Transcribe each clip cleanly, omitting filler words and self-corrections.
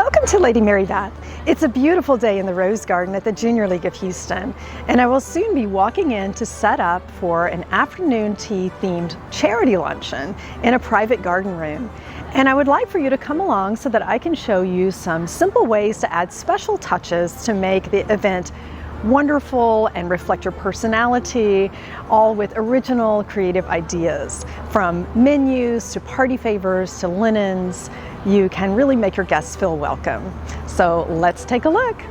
Welcome to Lady Mary Beth. It's a beautiful day in the Rose Garden at the Junior League of Houston, and I will soon be walking in to set up for an afternoon tea themed charity luncheon in a private garden room. And I would like for you to come along so that I can show you some simple ways to add special touches to make the event wonderful and reflect your personality, all with original creative ideas. From menus to party favors to linens, you can really make your guests feel welcome. So let's take a look.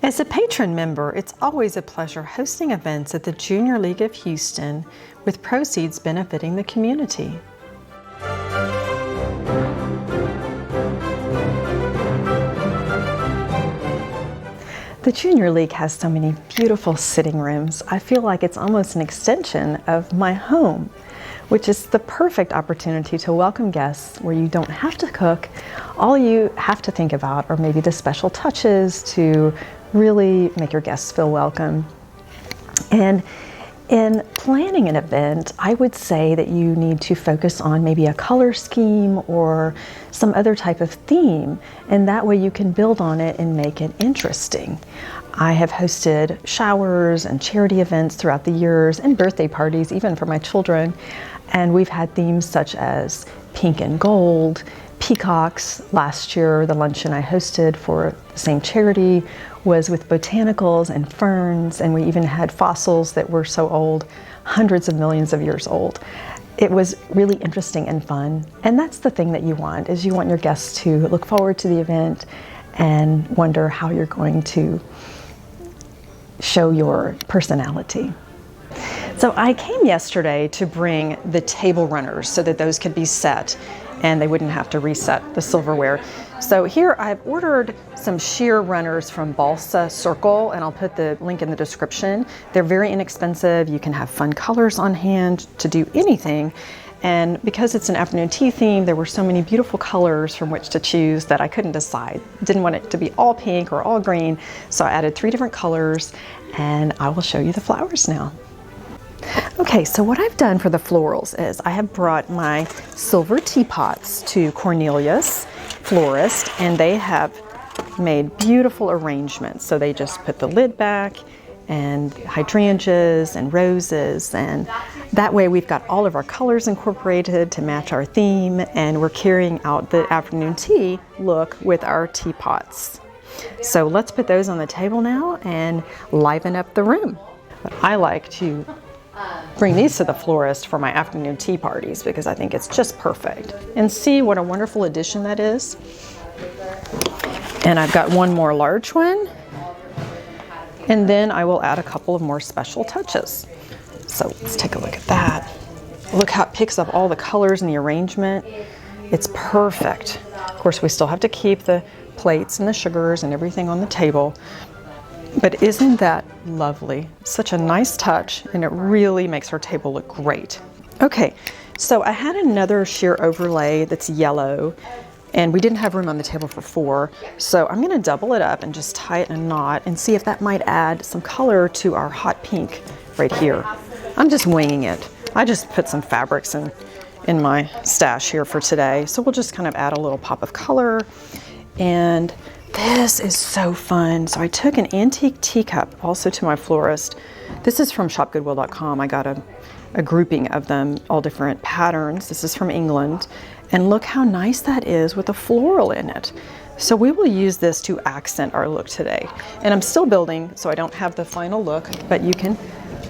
As a patron member, it's always a pleasure hosting events at the Junior League of Houston with proceeds benefiting the community. The Junior League has so many beautiful sitting rooms. I feel like it's almost an extension of my home, which is the perfect opportunity to welcome guests where you don't have to cook. All you have to think about are maybe the special touches to really make your guests feel welcome. And in planning an event, I would say that you need to focus on maybe a color scheme or some other type of theme, and that way you can build on it and make it interesting. I have hosted showers and charity events throughout the years and birthday parties, even for my children, and we've had themes such as pink and gold, peacocks. Last year, the luncheon I hosted for the same charity was with botanicals and ferns, and we even had fossils that were so old, hundreds of millions of years old. It was really interesting and fun, and that's the thing that you want, is you want your guests to look forward to the event and wonder how you're going to show your personality. So I came yesterday to bring the table runners so that those could be set and they wouldn't have to reset the silverware. So here I've ordered some sheer runners from Balsa Circle, and I'll put the link in the description. They're very inexpensive. You can have fun colors on hand to do anything. And because it's an afternoon tea theme, there were so many beautiful colors from which to choose that I couldn't decide. Didn't want it to be all pink or all green, so I added 3 different colors, and I will show you the flowers now. Okay, so what I've done for the florals is I have brought my silver teapots to Cornelius Florist, and they have made beautiful arrangements. So they just put the lid back and hydrangeas and roses, and that way we've got all of our colors incorporated to match our theme, and we're carrying out the afternoon tea look with our teapots. So let's put those on the table now and liven up the room. But I like to bring these to the florist for my afternoon tea parties because I think it's just perfect. And see what a wonderful addition that is. And I've got one more large one. And then I will add a couple of more special touches. So let's take a look at that. Look how it picks up all the colors and the arrangement. It's perfect. Of course, we still have to keep the plates and the sugars and everything on the table. But isn't that lovely? Such a nice touch, and it really makes our table look great. Okay, so I had another sheer overlay that's yellow, and we didn't have room on the table for 4, so I'm gonna double it up and just tie it in a knot and see if that might add some color to our hot pink right here. I'm just winging it. I just put some fabrics in my stash here for today, so we'll just kind of add a little pop of color. And this is so fun. So I took an antique teacup also to my florist. This is from shopgoodwill.com. I got a grouping of them, all different patterns. This is from England. And look how nice that is with a floral in it. So we will use this to accent our look today. And I'm still building, so I don't have the final look, but you can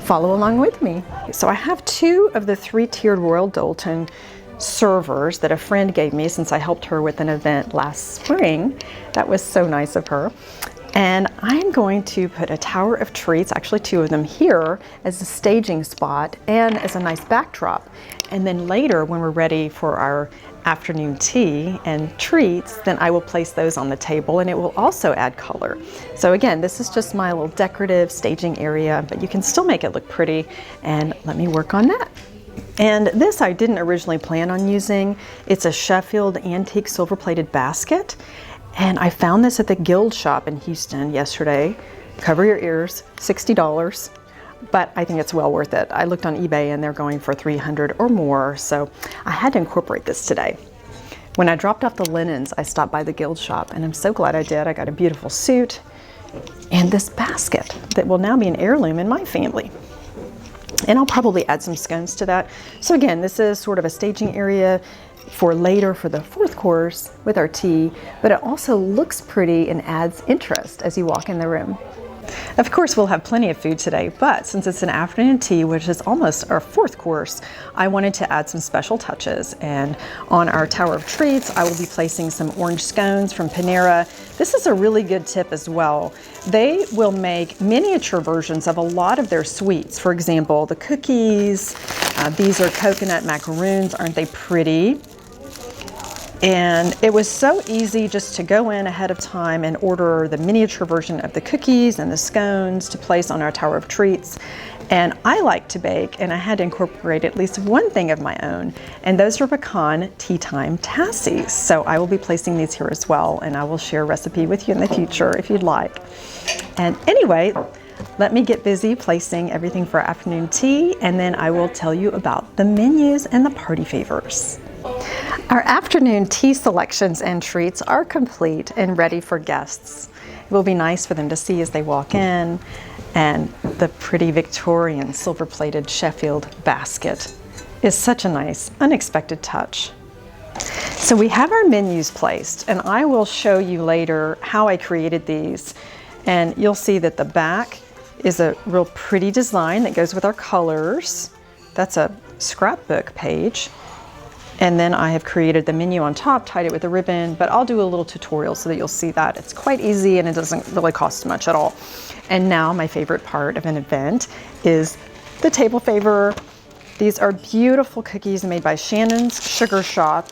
follow along with me. So I have 2 of the 3-tiered Royal Doulton servers that a friend gave me since I helped her with an event last spring. That was so nice of her. And I'm going to put a tower of treats, actually 2 of them here, as a staging spot and as a nice backdrop. And then later, when we're ready for our afternoon tea and treats, then I will place those on the table, and it will also add color. So again, this is just my little decorative staging area, but you can still make it look pretty, and let me work on that. And this I didn't originally plan on using. It's a Sheffield antique silver-plated basket. And I found this at the Guild shop in Houston yesterday. Cover your ears, $60. But I think it's well worth it. I looked on eBay and they're going for $300 or more. So I had to incorporate this today. When I dropped off the linens, I stopped by the Guild shop and I'm so glad I did. I got a beautiful suit and this basket that will now be an heirloom in my family. And I'll probably add some scones to that. So again, this is sort of a staging area for later for the fourth course with our tea, but it also looks pretty and adds interest as you walk in the room. Of course, we'll have plenty of food today, but since it's an afternoon tea, which is almost our fourth course, I wanted to add some special touches. And on our tower of treats, I will be placing some orange scones from Panera. This is a really good tip as well. They will make miniature versions of a lot of their sweets. For example, the cookies, these are coconut macaroons. Aren't they pretty? And it was so easy just to go in ahead of time and order the miniature version of the cookies and the scones to place on our tower of treats. And I like to bake, and I had to incorporate at least one thing of my own, and those are pecan tea time tassies. So I will be placing these here as well, and I will share a recipe with you in the future if you'd like. And anyway, let me get busy placing everything for afternoon tea, and then I will tell you about the menus and the party favors. Our afternoon tea selections and treats are complete and ready for guests. It will be nice for them to see as they walk in, and the pretty Victorian silver-plated Sheffield basket is such a nice, unexpected touch. So we have our menus placed, and I will show you later how I created these. And you'll see that the back is a real pretty design that goes with our colors. That's a scrapbook page. And then I have created the menu on top, tied it with a ribbon, but I'll do a little tutorial so that you'll see that. It's quite easy and it doesn't really cost much at all. And now my favorite part of an event is the table favor. These are beautiful cookies made by Shannon's Sugar Shop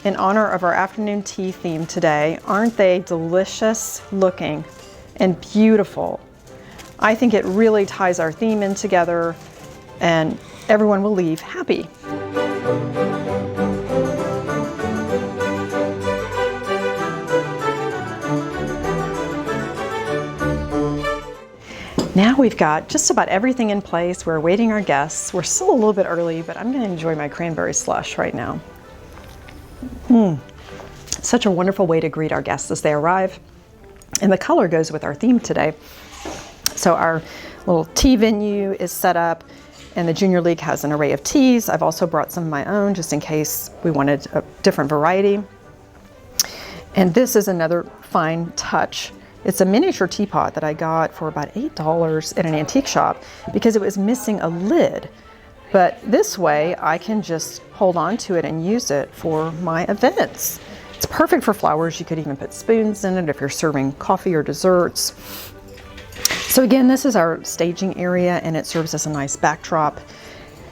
in honor of our afternoon tea theme today. Aren't they delicious looking and beautiful? I think it really ties our theme in together and everyone will leave happy. Now we've got just about everything in place. We're awaiting our guests. We're still a little bit early, but I'm going to enjoy my cranberry slush right now. Such a wonderful way to greet our guests as they arrive. And the color goes with our theme today. So our little tea venue is set up, and the Junior League has an array of teas. I've also brought some of my own just in case we wanted a different variety. And this is another fine touch. It's a miniature teapot that I got for about $8 at an antique shop because it was missing a lid. But this way I can just hold on to it and use it for my events. It's perfect for flowers. You could even put spoons in it if you're serving coffee or desserts. So again, this is our staging area and it serves as a nice backdrop.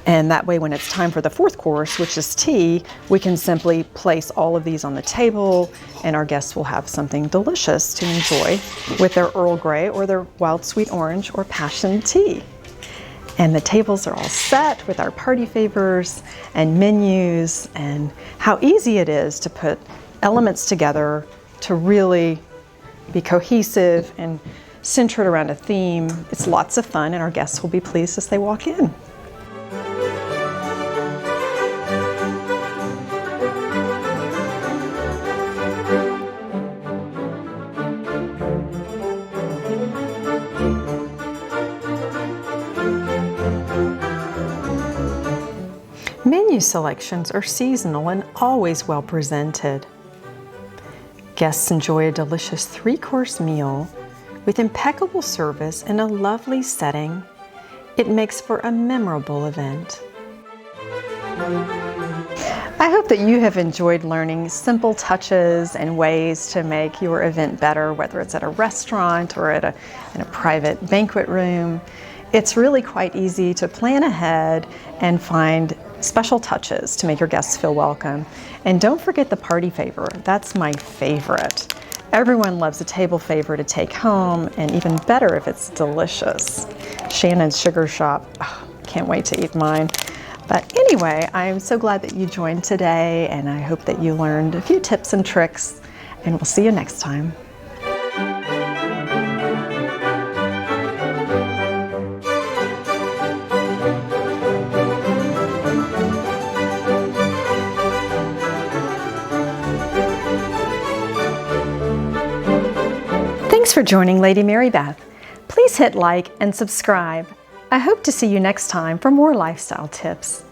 And that way when it's time for the fourth course, which is tea, we can simply place all of these on the table and our guests will have something delicious to enjoy with their Earl Grey or their wild sweet orange or passion tea. And the tables are all set with our party favors and menus and how easy it is to put elements together to really be cohesive and centered around a theme. It's lots of fun and our guests will be pleased as they walk in. Menu selections are seasonal and always well presented. Guests enjoy a delicious 3-course meal with impeccable service in a lovely setting. It makes for a memorable event. I hope that you have enjoyed learning simple touches and ways to make your event better, whether it's at a restaurant or in a private banquet room. It's really quite easy to plan ahead and find special touches to make your guests feel welcome. And don't forget the party favor. That's my favorite. Everyone loves a table favor to take home, and even better if it's delicious. Shannon's Sugar Shop. Oh, can't wait to eat mine. But anyway, I'm so glad that you joined today, and I hope that you learned a few tips and tricks, and we'll see you next time. Thanks for joining Lady Mary Beth. Please hit like and subscribe. I hope to see you next time for more lifestyle tips.